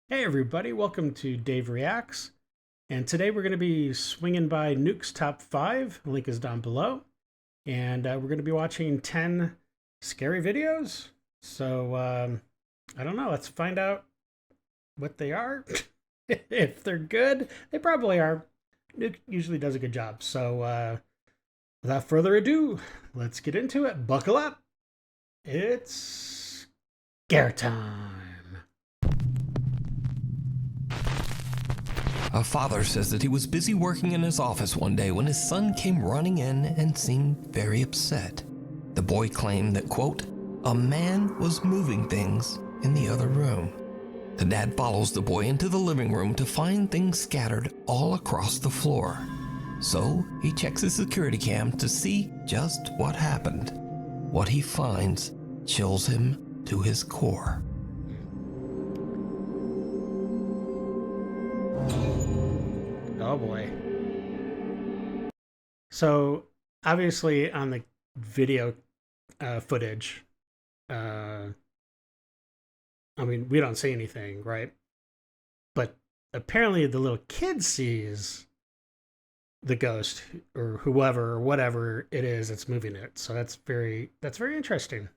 Hey everybody, welcome to Dave Reacts. And today we're going to be swinging by Nuke's Top 5. The link is down below. And we're going to be watching 10 scary videos. So, I don't know, let's find out what they are. If they're good, they probably are. Nuke usually does a good job. So, without further ado, let's get into it. Buckle up. It's scare time. A father says that he was busy working in his office one day when his son came running in and seemed very upset. The boy claimed that, quote, a man was moving things in the other room. The dad follows the boy into the living room to find things scattered all across the floor. So he checks his security cam to see just what happened. What he finds chills him to his core. Oh boy. So obviously on the video footage, I mean, we don't see anything, right? But apparently the little kid sees the ghost or whoever or whatever it is that's moving it. So that's very interesting.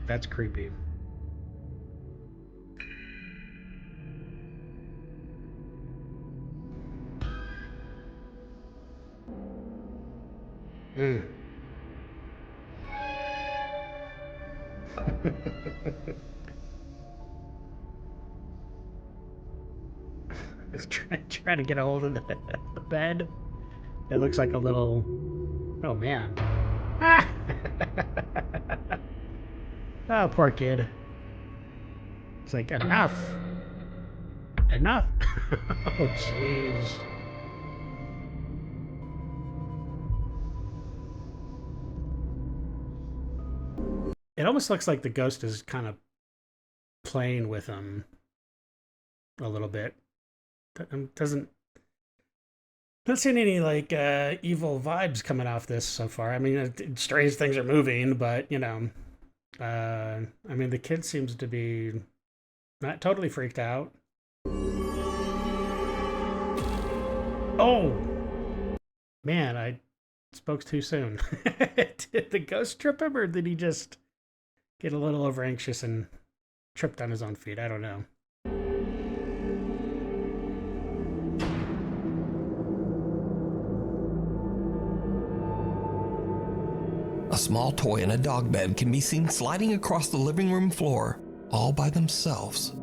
That's creepy. Mm. Just trying to get a hold of the bed. It looks like a little. Oh man. Ah! Oh, poor kid. It's like enough. Enough. Oh jeez. It almost looks like the ghost is kind of playing with him a little bit. Doesn't not seeing any like evil vibes coming off this so far. I mean, strange things are moving, but you know, I mean, the kid seems to be not totally freaked out. Oh man, I spoke too soon. Did the ghost trip him, or did he just get a little over anxious and tripped on his own feet? I don't know. A small toy and a dog bed can be seen sliding across the living room floor all by themselves.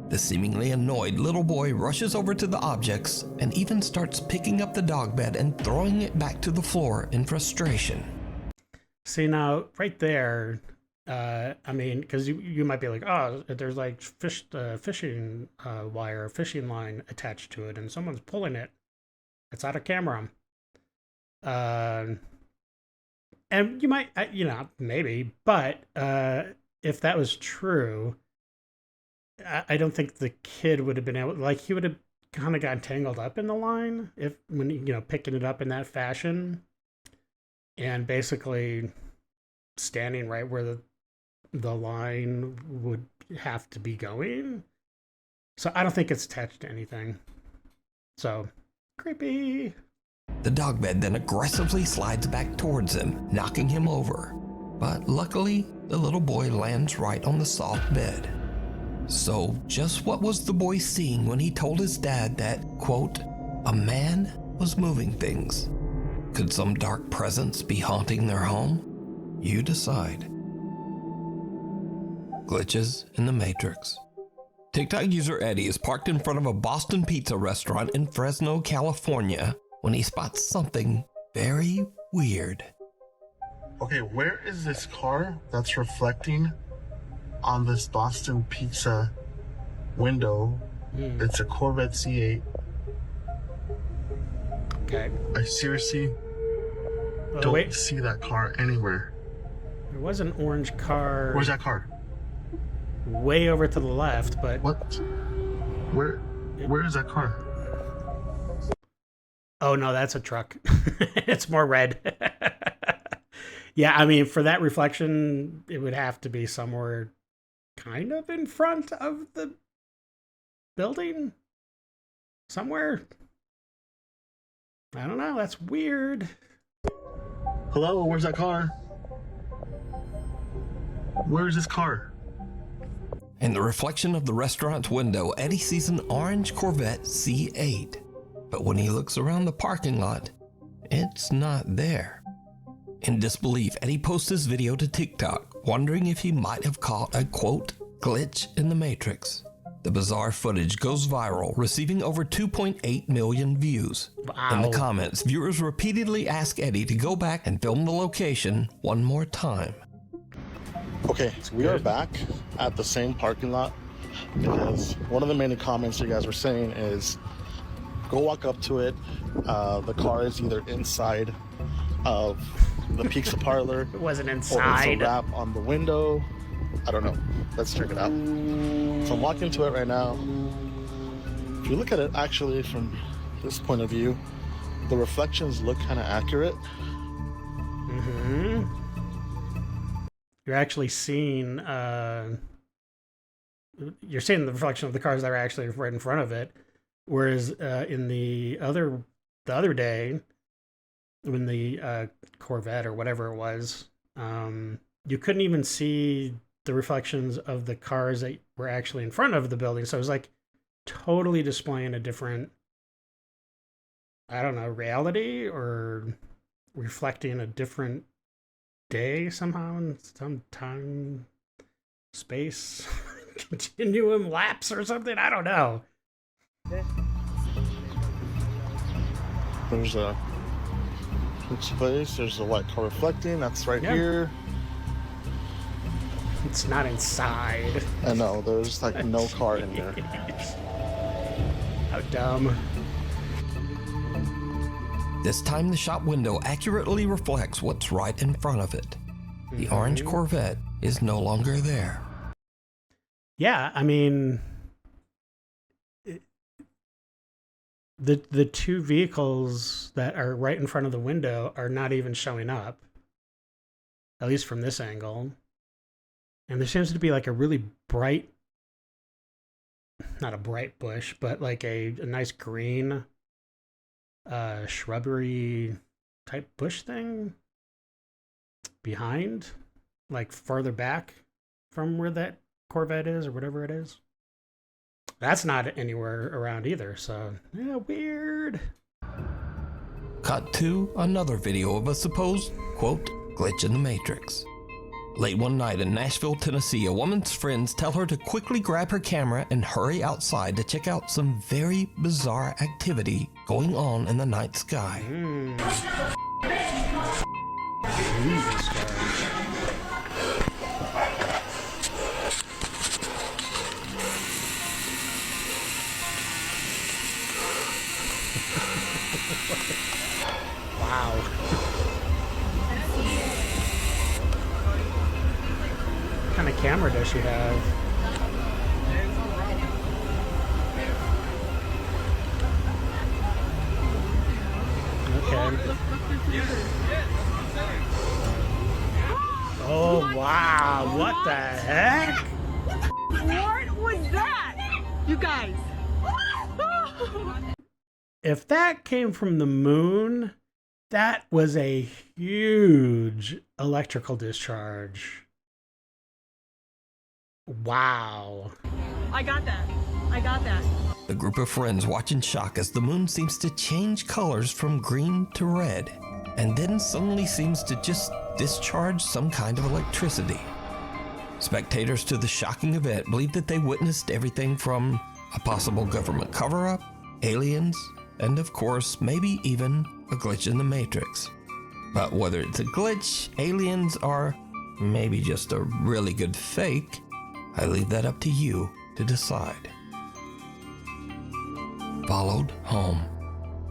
The seemingly annoyed little boy rushes over to the objects and even starts picking up the dog bed and throwing it back to the floor in frustration. See, now, right there, I mean, because you might be like, oh, there's like fishing wire, fishing line attached to it, and someone's pulling it. It's out of camera. Uh, and you might, you know, maybe, but if that was true, I don't think the kid would have been able, like, he would have kind of got tangled up in the line if when you know picking it up in that fashion, and basically standing right where the line would have to be going. So I don't think it's attached to anything. So creepy. The dog bed then aggressively slides back towards him, knocking him over. But luckily, the little boy lands right on the soft bed. So just what was the boy seeing when he told his dad that, quote, a man was moving things? Could some dark presence be haunting their home? You decide. Glitches in the Matrix. TikTok user Eddie is parked in front of a Boston pizza restaurant in Fresno, California, when he spots something very weird. Okay, where is this car that's reflecting on this Boston Pizza window? It's a Corvette C8. Okay. I seriously don't see that car anywhere. There was an orange car. Where's that car? Way over to the left, but What? Where is that car? oh no, that's a truck. It's more red. Yeah, I mean, for that reflection, it would have to be somewhere kind of in front of the building. Somewhere. I don't know. That's weird. Hello, where's that car? Where's this car? In the reflection of the restaurant's window, Eddie sees an orange Corvette C8. But when he looks around the parking lot, it's not there. In disbelief, Eddie posts his video to TikTok, wondering if he might have caught a, quote, glitch in the Matrix. The bizarre footage goes viral, receiving over 2.8 million views. Wow. In the comments, viewers repeatedly ask Eddie to go back and film the location one more time. Okay, so we are back at the same parking lot because one of the many comments you guys were saying is go walk up to it. The car is either inside of the pizza parlor It wasn't or it's inside. a wrap on the window. I don't know. Let's check it out. So I'm walking to it right now. If you look at it actually from this point of view, the reflections look kind of accurate. Mm-hmm. You're actually seeing you're seeing the reflection of the cars that are actually right in front of it. Whereas in the other day, when the Corvette or whatever it was, you couldn't even see the reflections of the cars that were actually in front of the building. So it was like totally displaying a different, I don't know, reality or reflecting a different day somehow in some time, space, continuum lapse or something. I don't know. There's a place. There's a white car reflecting. That's right here. It's not inside. I know. There's like no car in there. How dumb. This time the shop window accurately reflects what's right in front of it. The orange Corvette is no longer there. Yeah, I mean, the two vehicles that are right in front of the window are not even showing up, at least from this angle. And there seems to be like a really bright, not a bright bush, but like a nice green shrubbery type bush thing behind, like farther back from where that Corvette is or whatever it is. That's not anywhere around either, so yeah, weird. Cut to another video of a supposed, quote, glitch in the Matrix. Late one night in Nashville, Tennessee, a woman's friends tell her to quickly grab her camera and hurry outside to check out some very bizarre activity going on in the night sky. Wow. What kind of camera does she have? Okay. Oh, wow. What the heck? What was that? You guys. If that came from the moon, that was a huge electrical discharge. Wow. I got that. I got that. The group of friends watch in shock as the moon seems to change colors from green to red, and then suddenly seems to just discharge some kind of electricity. Spectators to the shocking event believe that they witnessed everything from a possible government cover-up, aliens, and of course, maybe even a glitch in the Matrix. But whether it's a glitch, aliens, or maybe just a really good fake, I leave that up to you to decide. Followed home.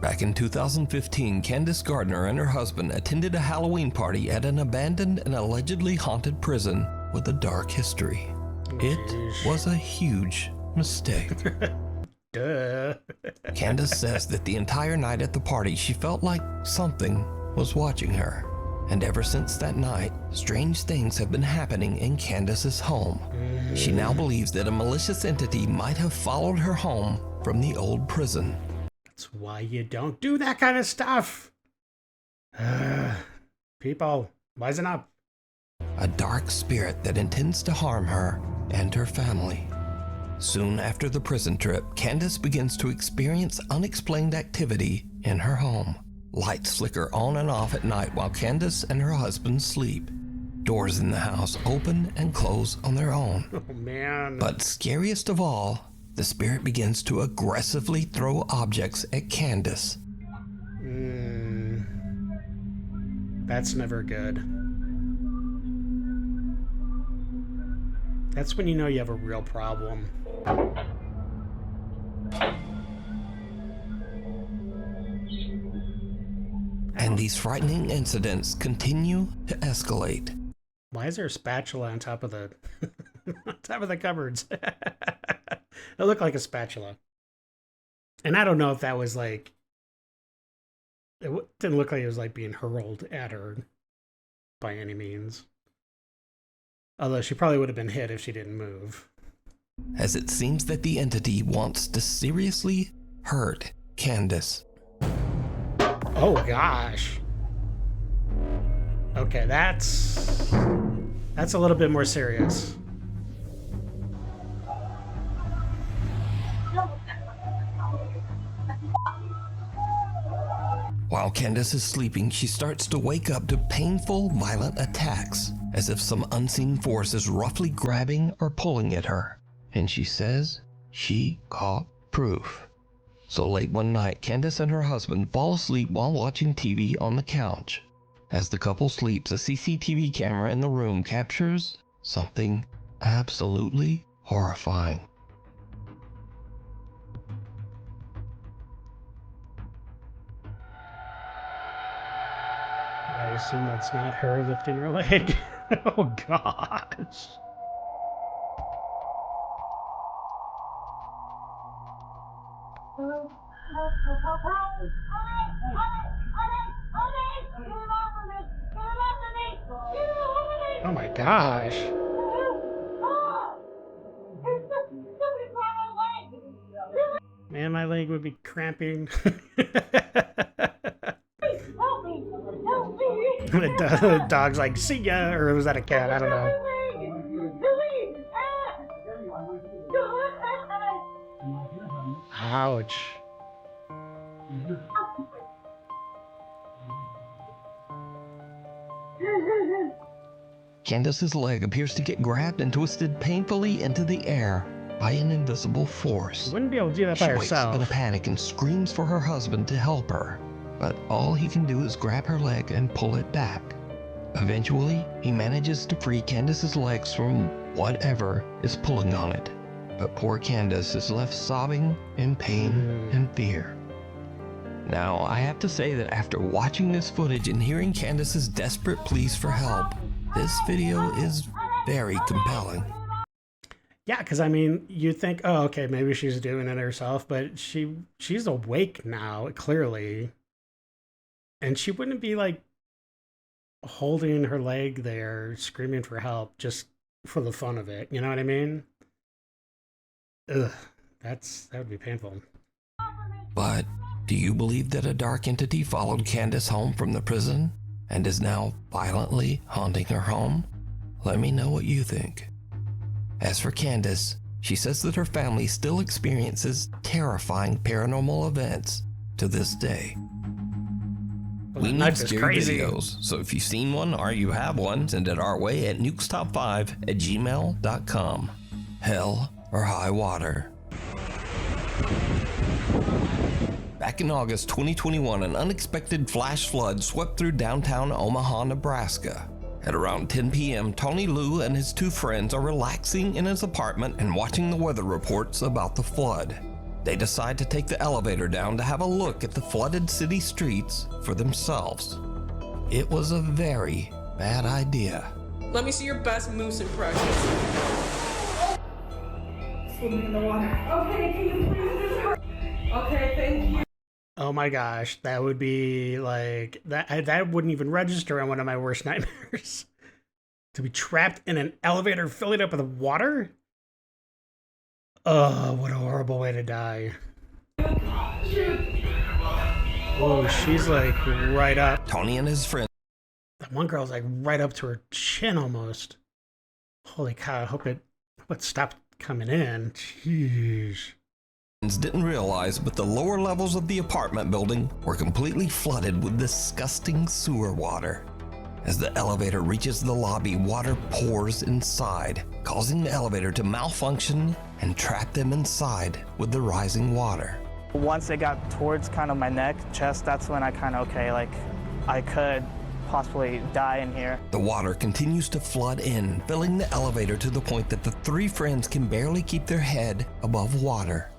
Back in 2015, Candace Gardner and her husband attended a Halloween party at an abandoned and allegedly haunted prison with a dark history. It was a huge mistake. Duh. Candace says that the entire night at the party, she felt like something was watching her. And ever since that night, strange things have been happening in Candace's home. She now believes that a malicious entity might have followed her home from the old prison. That's why you don't do that kind of stuff. People, wisen up. A dark spirit that intends to harm her and her family. Soon after the prison trip, Candace begins to experience unexplained activity in her home. Lights flicker on and off at night while Candace and her husband sleep. Doors in the house open and close on their own. Oh, man. But scariest of all, the spirit begins to aggressively throw objects at Candace. That's never good. That's when you know you have a real problem. And these frightening incidents continue to escalate. Why is there a spatula on top of the on top of the cupboards? It looked like a spatula. And I don't know if that was like, it didn't look like it was like being hurled at her by any means. Although she probably would have been hit if she didn't move. As it seems that the entity wants to seriously hurt Candace. Oh gosh. Okay, that's a little bit more serious. While Candace is sleeping, she starts to wake up to painful, violent attacks, as if some unseen force is roughly grabbing or pulling at her. And she says she caught proof. So late one night, Candace and her husband fall asleep while watching TV on the couch. As the couple sleeps, a CCTV camera in the room captures something absolutely horrifying. I assume that's not her lifting her leg. Oh gosh. Oh my gosh. Man, my leg would be cramping. The dog's like, see ya, or was that a cat? I don't know. Ouch. Candace's leg appears to get grabbed and twisted painfully into the air by an invisible force. Wouldn't be able to do that by She wakes up in a herself. panic and screams for her husband to help her, but all he can do is grab her leg and pull it back. Eventually, he manages to free Candace's legs from whatever is pulling on it, but poor Candace is left sobbing in pain and fear. Now, I have to say that after watching this footage and hearing Candace's desperate pleas for help, this video is very compelling. Yeah, because I mean, you think, oh, okay, maybe she's doing it herself, but she's awake now, clearly. And she wouldn't be like holding her leg there, screaming for help just for the fun of it. You know what I mean? Ugh, that would be painful. But do you believe that a dark entity followed Candace home from the prison and is now violently haunting her home? Let me know what you think. As for Candace, she says that her family still experiences terrifying paranormal events to this day. Well, We that need knife is scary crazy. videos, so if you've seen one or you have one, send it our way at nukestop5@gmail.com. Hell or high water. Back in August 2021, an unexpected flash flood swept through downtown Omaha, Nebraska. At around 10 p.m., Tony Liu and his two friends are relaxing in his apartment and watching the weather reports about the flood. They decide to take the elevator down to have a look at the flooded city streets for themselves. It was a very bad idea. Let me see your best moose impression. Swimming in the water. Okay, can you please just hurry? Okay, thank you. Oh my gosh, that would be like that wouldn't even register on one of my worst nightmares. To be trapped in an elevator filling up with water? Oh, what a horrible way to die. Oh, she's like right up. Tony and his friends That one girl's like right up to her chin almost. Holy cow, I hope it stopped coming in. Jeez. didn't realize, but the lower levels of the apartment building were completely flooded with disgusting sewer water. As the elevator reaches the lobby, water pours inside, causing the elevator to malfunction and trap them inside with the rising water. Once it got towards kind of my neck, chest, that's when I kind of, okay, like I could possibly die in here. The water continues to flood in, filling the elevator to the point that the three friends can barely keep their head above water.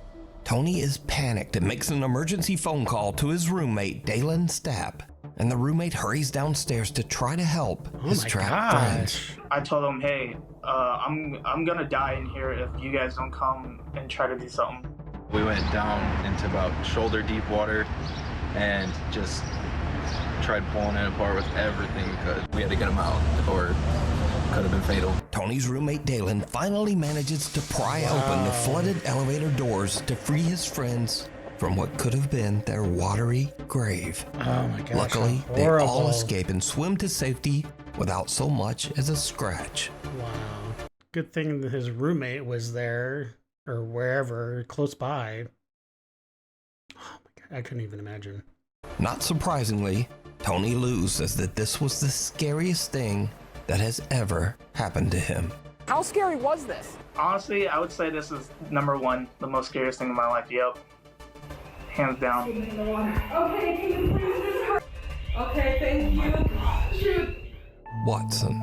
Tony is panicked and makes an emergency phone call to his roommate, Dalen Stapp, and the roommate hurries downstairs to try to help his trapped friends. I told him, hey, I'm gonna die in here if you guys don't come and try to do something. We went down into about shoulder deep water and just tried pulling it apart with everything we could. We had to get him out or it could have been fatal. Tony's roommate Dalen finally manages to pry open the flooded elevator doors to free his friends from what could have been their watery grave. Oh my gosh. Luckily, they all escape and swim to safety without so much as a scratch. Wow. Good thing that his roommate was there or wherever close by. Oh my God, I couldn't even imagine. Not surprisingly, Tony Lou says that this was the scariest thing that has ever happened to him. How scary was this? Honestly, I would say this is number one, the most scariest thing in my life. Yep. Hands down. Okay, can you please just... Okay, thank you. Shoot. Watson.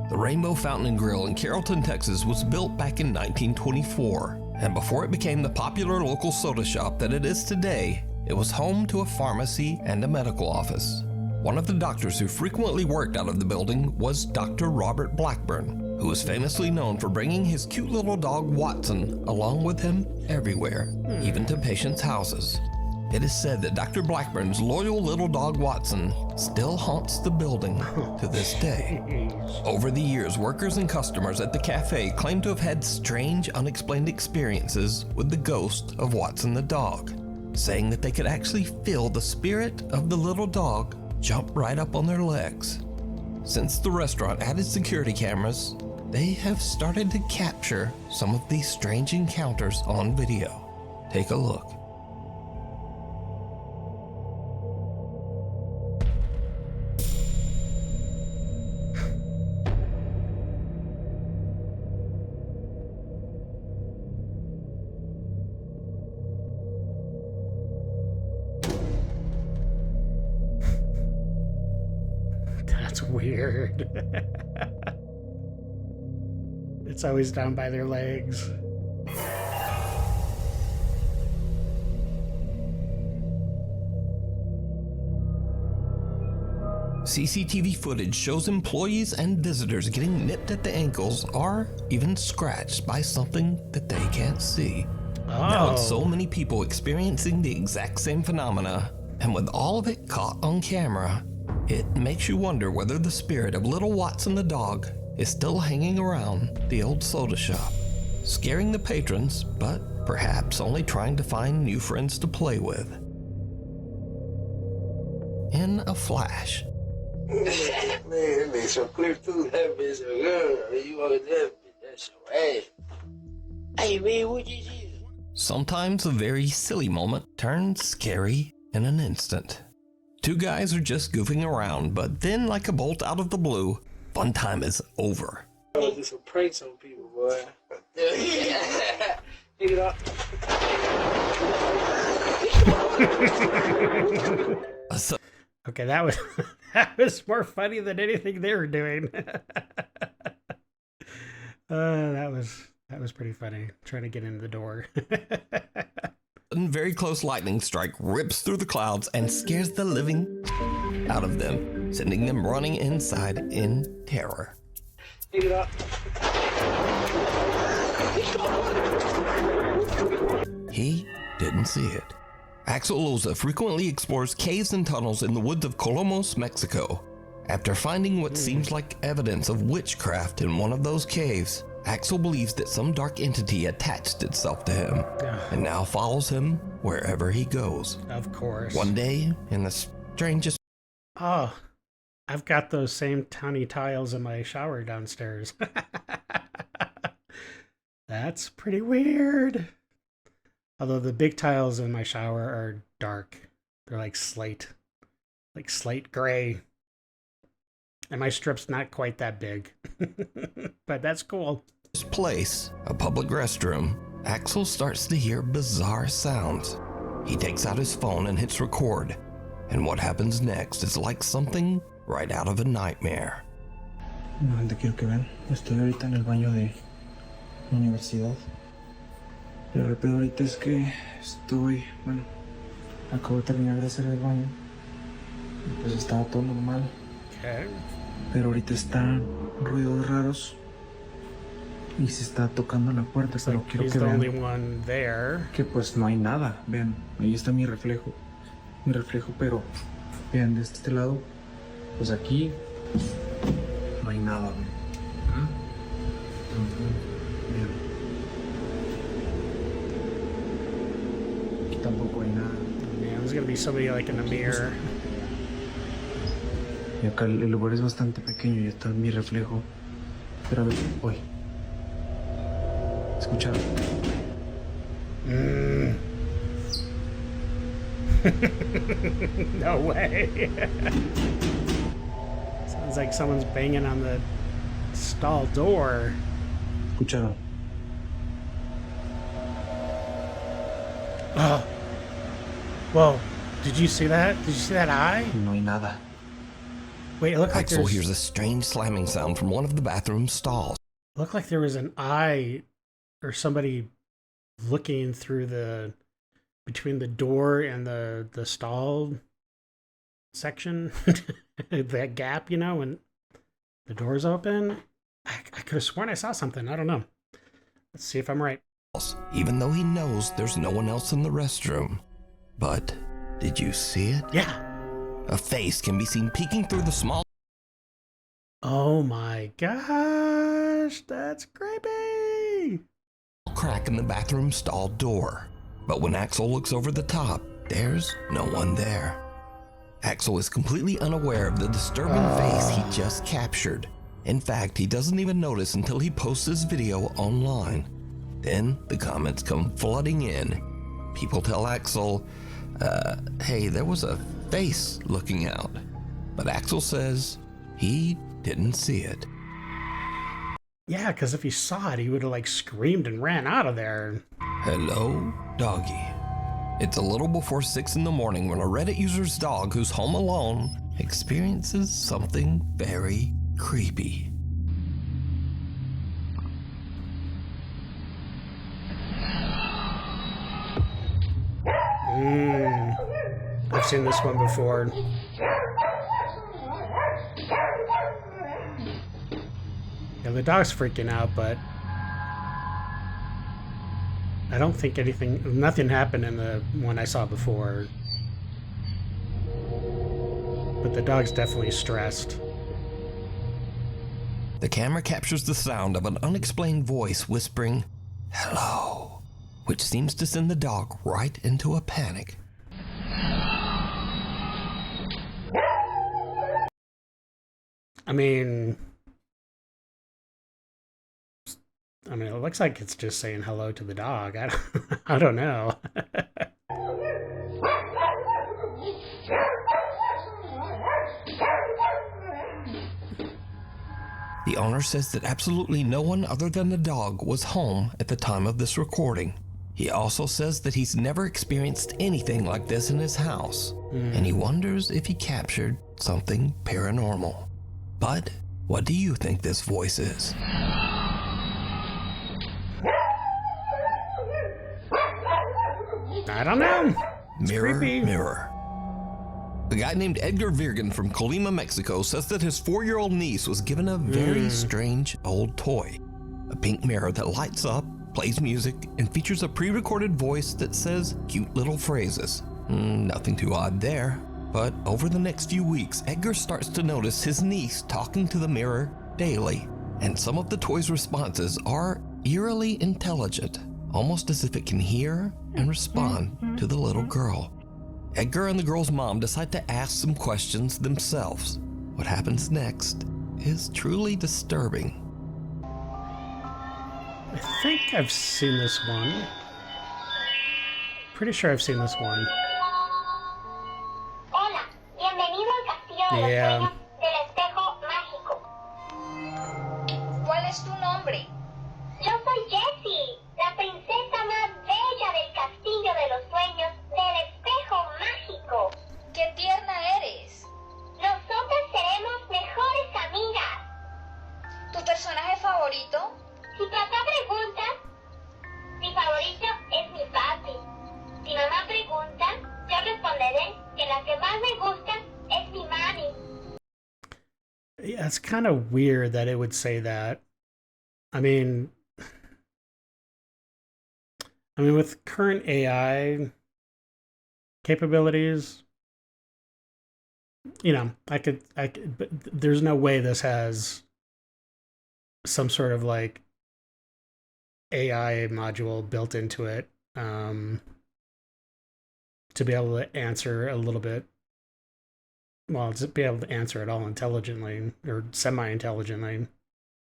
The Rainbow Fountain and Grill in Carrollton, Texas was built back in 1924, and before it became the popular local soda shop that it is today, it was home to a pharmacy and a medical office. One of the doctors who frequently worked out of the building was Dr. Robert Blackburn, who was famously known for bringing his cute little dog Watson along with him everywhere, even to patients' houses. It is said that Dr. Blackburn's loyal little dog Watson still haunts the building to this day. Over the years, workers and customers at the cafe claim to have had strange, unexplained experiences with the ghost of Watson the dog, saying that they could actually feel the spirit of the little dog jump right up on their legs. Since the restaurant added security cameras, they have started to capture some of these strange encounters on video. Take a look. That's weird. It's always down by their legs. CCTV footage shows employees and visitors getting nipped at the ankles or even scratched by something that they can't see. Now, with so many people experiencing the exact same phenomena, and with all of it caught on camera, it makes you wonder whether the spirit of little Watson the dog is still hanging around the old soda shop, scaring the patrons, but perhaps only trying to find new friends to play with. In a flash. Man, that makes so clear too. That bitch a girl. You want that bitch, that's your ass. Hey man, what you do? Sometimes a very silly moment turns scary in an instant. Two guys are just goofing around, but then, like a bolt out of the blue, fun time is over. I'll do some pranks on people, boy. Pick it up. Okay, that was that was more funny than anything they were doing. That was pretty funny. Trying to get in the door. A very close lightning strike rips through the clouds and scares the living out of them, sending them running inside in terror. Pick it up. He didn't see it. Axel Loza frequently explores caves and tunnels in the woods of Colomos, Mexico. After finding what seems like evidence of witchcraft in one of those caves, Axel believes that some dark entity attached itself to him and now follows him wherever he goes. Of course. One day, in the strangest... Oh, I've got those same tiny tiles in my shower downstairs. That's pretty weird. Although the big tiles in my shower are dark. They're like slate gray. And my strip's not quite that big. But that's cool. Place, a public restroom, Axel starts to hear bizarre sounds. He takes out his phone and hits record. And what happens next is like something right out of a nightmare. No te quiero que vean. Estoy ahorita en el baño de la universidad. Pero el pedo ahorita es que acabo de terminar de hacer el baño. Y pues estaba todo normal. Okay. Pero ahorita están ruidos raros. Y se está tocando la puerta, pero quiero he's que the vean only one there. que pues no hay nada. Vean, ahí está mi reflejo. Pero vean de este lado, pues aquí no hay nada. Vean. Vean. Aquí tampoco hay nada. Yeah, there's gonna be somebody like in a mirror. Y acá el lugar es bastante pequeño y está mi reflejo. Pero a ver, voy. ¿Escucharon? No way. Sounds like someone's banging on the stall door. ¿Escucharon? Oh. Whoa. Did you see that? Did you see that eye? No hay nada. Wait, it looked like Axel there's... hears a strange slamming sound from one of the bathroom stalls. It looked like there was an eye or somebody looking through between the door and the stall section. That gap, you know, when the door's open. I could have sworn I saw something. I don't know. Let's see if I'm right. Even though he knows there's no one else in the restroom. But did you see it? Yeah. A face can be seen peeking through the small Oh my gosh, that's creepy. crack in the bathroom stall door. But when Axel looks over the top, there's no one there. Axel is completely unaware of the disturbing face he just captured. In fact, he doesn't even notice until he posts this video online. Then the comments come flooding in. People tell Axel, hey, there was a face looking out. But Axel says he didn't see it. Yeah, because if he saw it, he would have like screamed and ran out of there. Hello, doggy. It's a little before 6 in the morning when a Reddit user's dog who's home alone experiences something very creepy. I've seen this one before. Yeah, the dog's freaking out, but I don't think nothing happened in the one I saw before. But the dog's definitely stressed. The camera captures the sound of an unexplained voice whispering, hello, which seems to send the dog right into a panic. I mean, it looks like it's just saying hello to the dog. I don't know. The owner says that absolutely no one other than the dog was home at the time of this recording. He also says that he's never experienced anything like this in his house, and he wonders if he captured something paranormal. But what do you think this voice is? I don't know. It's Mirror, creepy. mirror. A guy named Edgar Virgen from Colima, Mexico says that his 4-year-old niece was given a very strange old toy. A pink mirror that lights up, plays music, and features a pre-recorded voice that says cute little phrases. Nothing too odd there. But over the next few weeks, Edgar starts to notice his niece talking to the mirror daily. And some of the toy's responses are eerily intelligent, almost as if it can hear and respond to the little girl. Edgar and the girl's mom decide to ask some questions themselves. What happens next is truly disturbing. I think I've seen this one. Pretty sure I've seen this one. Hola, bienvenido al castillo de los Yeah. sueños del espejo mágico. ¿Cuál es tu nombre? Yo soy Jessie, la princesa más bella del castillo de los sueños del espejo mágico. ¡Qué tierna eres! Nosotras seremos mejores amigas. ¿Tu personaje favorito? Si papá pregunta, mi favorito es mi papi. Si mamá pregunta, yo responderé que la que más me gusta es mi mami. Yeah, it's kind of weird that it would say that. I mean, with current AI capabilities, you know, I could, but there's no way this has some sort of like AI module built into it to be able to answer a little bit, well, to be able to answer it all intelligently or semi-intelligently.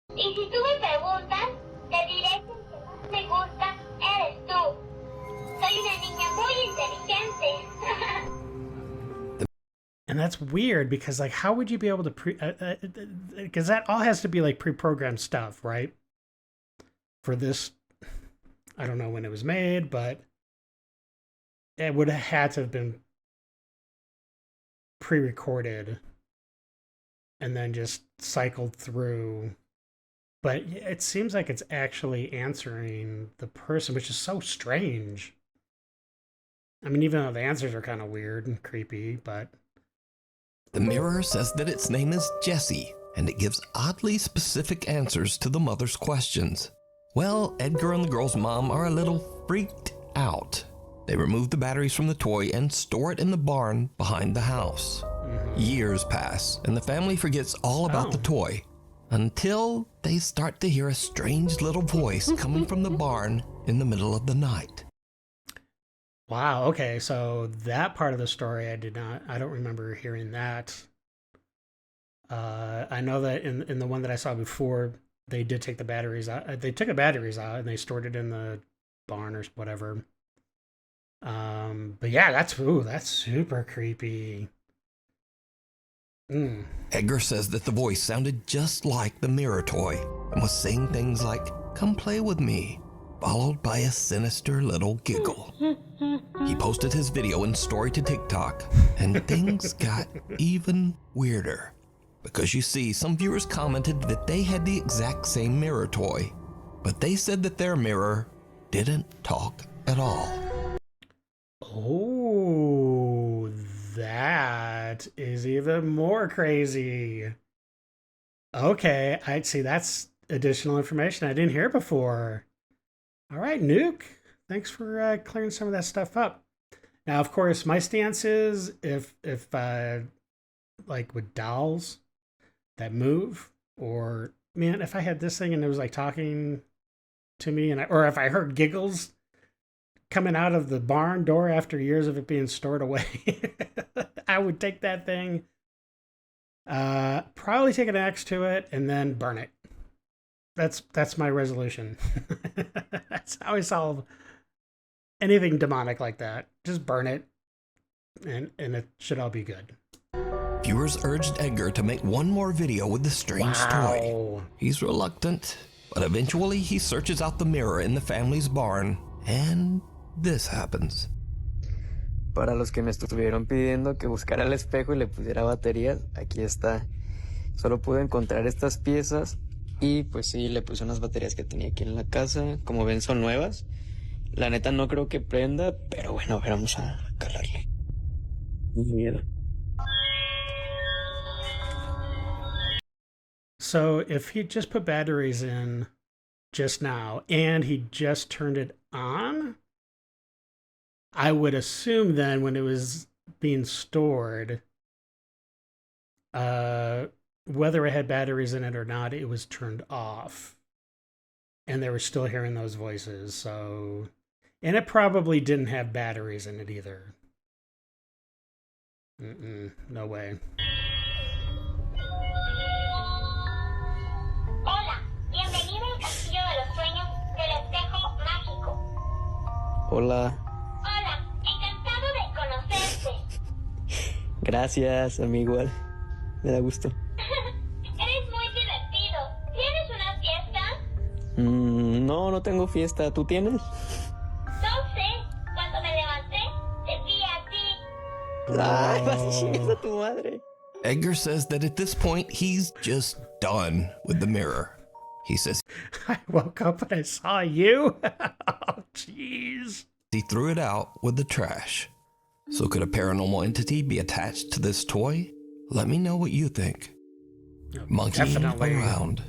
Y si tú me preguntas, te diré que el que más me gusta eres tú. Soy una niña muy inteligente. And that's weird because, like, how would you be able to because that all has to be like pre-programmed stuff, right? For this, I don't know when it was made, but it would have had to have been pre-recorded and then just cycled through. But it seems like it's actually answering the person, which is so strange. I mean, even though the answers are kind of weird and creepy, but... The mirror says that its name is Jessie, and it gives oddly specific answers to the mother's questions. Well, Edgar and the girl's mom are a little freaked out. They remove the batteries from the toy and store it in the barn behind the house. Years pass, and the family forgets all about the toy, until they start to hear a strange little voice coming from the barn in the middle of the night. Wow, okay, so that part of the story I don't remember hearing that. I know that in the one that I saw before, they did take the batteries out. They took the batteries out and they stored it in the barn or whatever. But yeah, that's super creepy. Edgar says that the voice sounded just like the mirror toy and was saying things like, "Come play with me," followed by a sinister little giggle. He posted his video and story to TikTok, and things got even weirder. Because you see, some viewers commented that they had the exact same mirror toy, but they said that their mirror didn't talk at all. Oh, that is even more crazy. Okay, I'd see that's additional information I didn't hear before. All right, Nuke, thanks for clearing some of that stuff up. Now, of course, my stance is if like with dolls that move, or man, if I had this thing and it was like talking to me, or if I heard giggles coming out of the barn door after years of it being stored away, I would take that thing, probably take an axe to it, and then burn it. That's my resolution. That's how I solve anything demonic like that. Just burn it, and it should all be good. Viewers urged Edgar to make one more video with the strange toy. He's reluctant, but eventually he searches out the mirror in the family's barn, and this happens. Para los que me estuvieron pidiendo que buscara el espejo y le pusiera baterías, aquí está. Solo pude encontrar estas piezas y pues sí, le puse unas baterías que tenía aquí en la casa. Como ven, son nuevas. La neta no creo que prenda, pero bueno, a ver, vamos a calarle. Miedo. So if he just put batteries in just now and he just turned it on, I would assume then when it was being stored, whether it had batteries in it or not, it was turned off. And they were still hearing those voices. So, and it probably didn't have batteries in it either. No way. Hola, bienvenido al Castillo de los Sueños del Espejo Mágico. Hola. Hola, encantado de conocerte. Gracias, amigo. Me da gusto. Eres muy divertido. ¿Tienes una fiesta? No, no tengo fiesta. ¿Tú tienes? No sé. Cuando me levanté, te vi a ti. Ay, vas a chingar a tu madre. Edgar says that at this point, he's just done with the mirror. He says I woke up and I saw you. Oh, jeez. he threw it out with the trash. So could a paranormal entity be attached to this toy? Let me know what you think. Monkeying Definitely. around.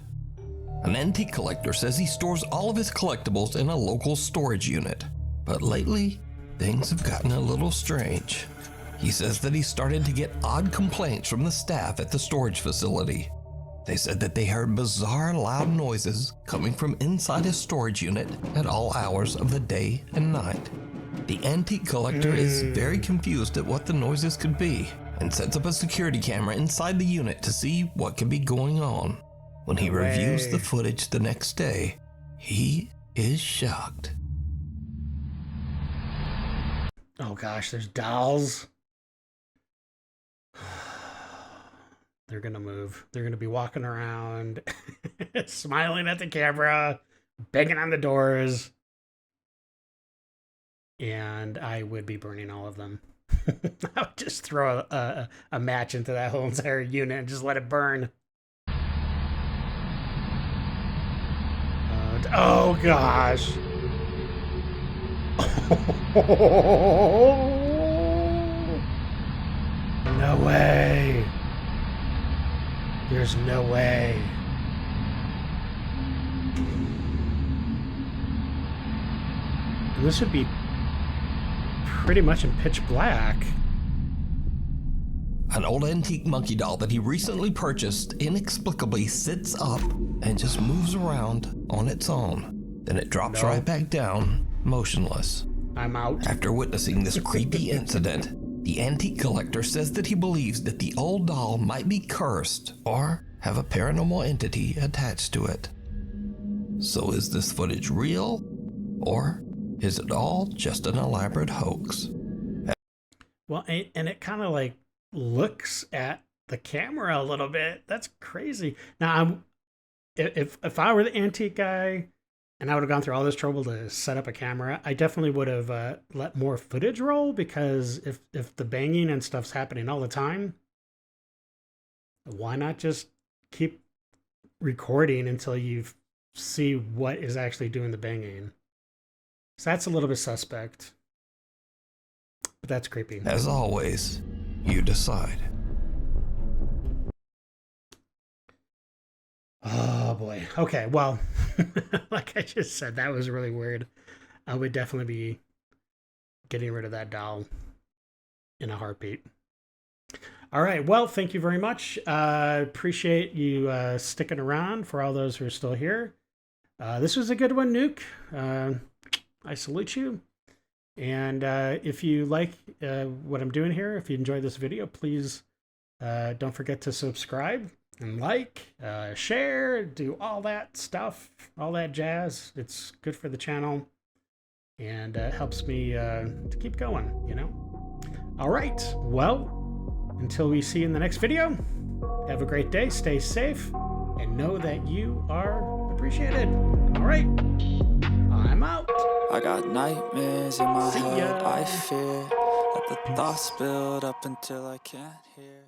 An antique collector says he stores all of his collectibles in a local storage unit. But lately, things have gotten a little strange. He says that he started to get odd complaints from the staff at the storage facility. They said that they heard bizarre loud noises coming from inside his storage unit at all hours of the day and night. The antique collector is very confused at what the noises could be and sets up a security camera inside the unit to see what could be going on. When he reviews the footage the next day, he is shocked. Oh gosh, there's dolls. They're gonna move. They're gonna be walking around, smiling at the camera, banging on the doors. And I would be burning all of them. I would just throw a match into that whole entire unit and just let it burn. Oh gosh. No way. There's no way. And this would be pretty much in pitch black. An old antique monkey doll that he recently purchased inexplicably sits up and just moves around on its own. Then it drops right back down, motionless. I'm out. After witnessing this creepy incident, the antique collector says that he believes that the old doll might be cursed or have a paranormal entity attached to it. So is this footage real, or is it all just an elaborate hoax? Well, and it kind of like looks at the camera a little bit. That's crazy. Now, if I were the antique guy and I would have gone through all this trouble to set up a camera, I definitely would have let more footage roll, because if the banging and stuff's happening all the time, why not just keep recording until you see what is actually doing the banging? So that's a little bit suspect. But that's creepy. As always, you decide. Oh boy. Okay, well, like I just said, that was really weird. I would definitely be getting rid of that doll in a heartbeat. All right, well, thank you very much. Appreciate you sticking around for all those who are still here. This was a good one, Nuke. I salute you. And if you like what I'm doing here, if you enjoyed this video, please don't forget to subscribe and like, share, do all that stuff, all that jazz. It's good for the channel and helps me to keep going, you know? All right, well, until we see you in the next video, have a great day, stay safe, and know that you are appreciated. All right, I'm out. I got nightmares in my See head, ya. I fear that the thoughts build up until I can't hear.